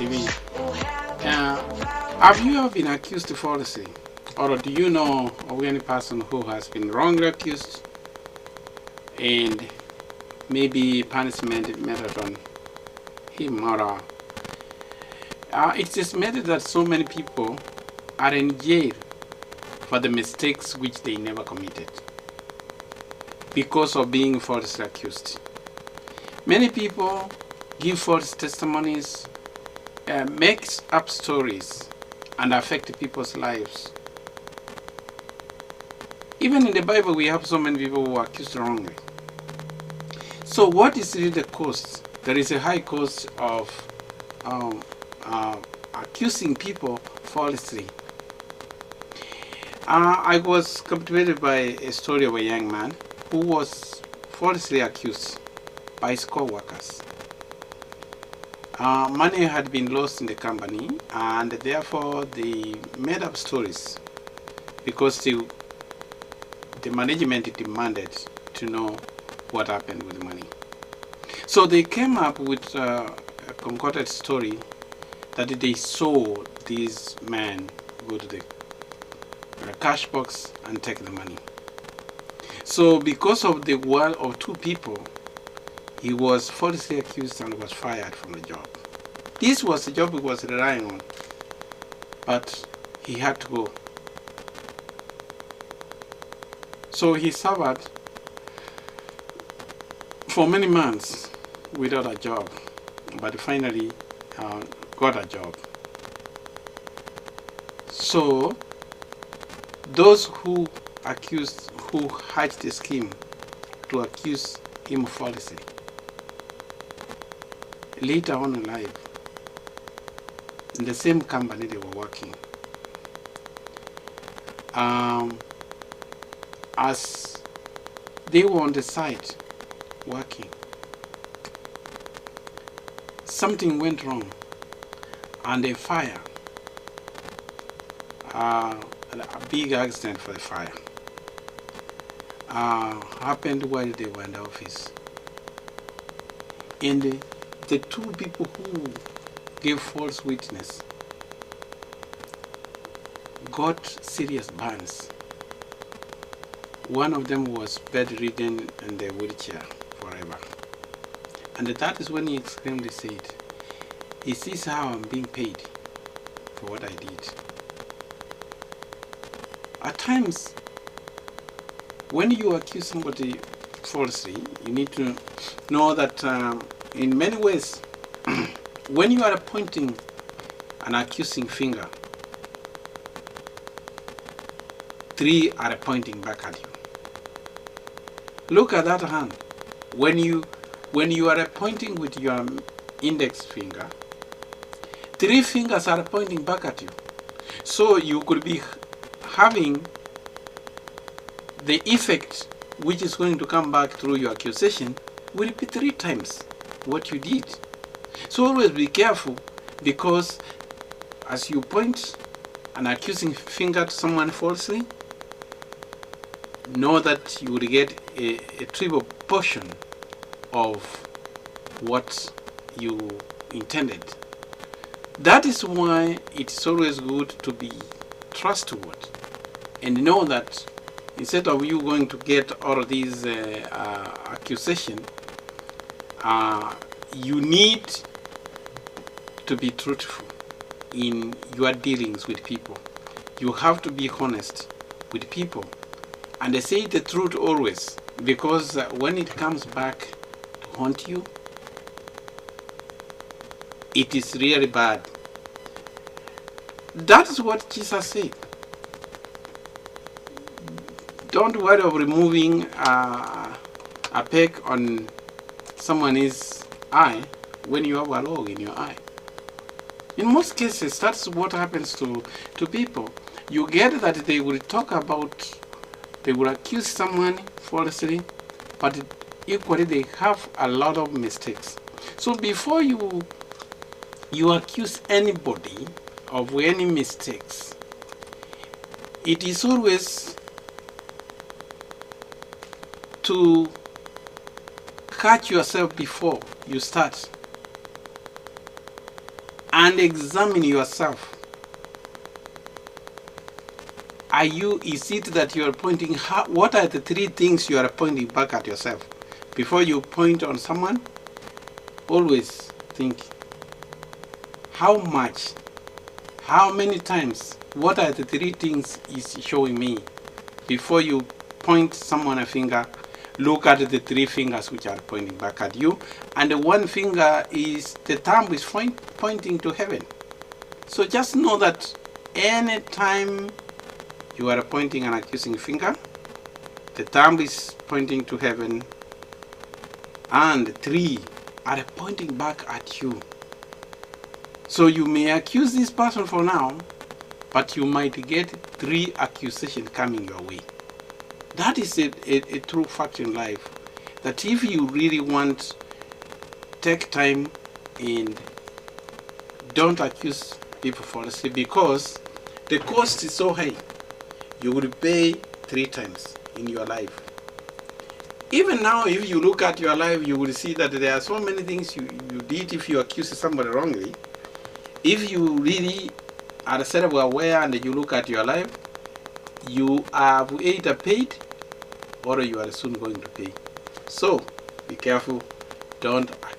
TV. Have you ever been accused falsely? Or do you know of any person who has been wrongly accused and maybe punishment meted on him or her? It's estimated that so many people are in jail for the mistakes which they never committed because of being falsely accused. Many people give false testimonies, make up stories, and affect people's lives. Even in the Bible, we have so many people who are accused wrongly. So what is really the cost? There is a high cost of accusing people falsely. I was captivated by a story of a young man who was falsely accused by his co-workers. Money had been lost in the company, and therefore they made up stories because the management demanded to know what happened with the money. So they came up with a concocted story that they saw these men go to the cash box and take the money. So because of the word of two people, he was falsely accused and was fired from the job. This was the job he was relying on, but he had to go. So he suffered for many months without a job, but finally got a job. So those who hatched the scheme to accuse him falsely, later on in life, in the same company they were working, as they were on the site working, something went wrong, and a fire, a big accident for the fire, happened while they were in the office. And the two people who gave false witness got serious burns. One of them was bedridden in the wheelchair forever. And that is when he exclaimed, he said, "Is this how I'm being paid for what I did?" At times, when you accuse somebody falsely, you need to know that in many ways, when you are pointing an accusing finger, three are pointing back at you. Look at that hand. When you are pointing with your index finger, three fingers are pointing back at you. So you could be having the effect which is going to come back through your accusation will be 3 times what you did. So always be careful, because as you point an accusing finger to someone falsely, know that you will get a triple portion of what you intended. That is why it's always good to be trustworthy and know that instead of you going to get all of these accusations, you need to be truthful in your dealings with people. You have to be honest with people and they say the truth always, because when it comes back to haunt you, it is really bad. That is what Jesus said. Don't worry of removing a peg on someone's eye when you have a log in your eye. In most cases, that's what happens to people. You get that they will talk about, they will accuse someone falsely, but equally they have a lot of mistakes. So before you accuse anybody of any mistakes, it is always to catch yourself before you start and examine yourself. Is it that you are pointing, what are the 3 things you are pointing back at yourself? Before you point on someone, always think, how much, how many times, what are the 3 things is showing me? Before you point someone a finger, look at the 3 fingers which are pointing back at you, and the 1 finger is, the thumb is pointing to heaven. So just know that any time you are pointing an accusing finger, the thumb is pointing to heaven, and 3 are pointing back at you. So you may accuse this person for now, but you might get 3 accusations coming your way. That is a true fact in life, that if you really want, take time and don't accuse people falsely, because the cost is so high. You will pay 3 times in your life. Even now, if you look at your life, you will see that there are so many things you did if you accuse somebody wrongly. If you really are self-aware and you look at your life, you have either paid or you are soon going to pay. So be careful, don't accuse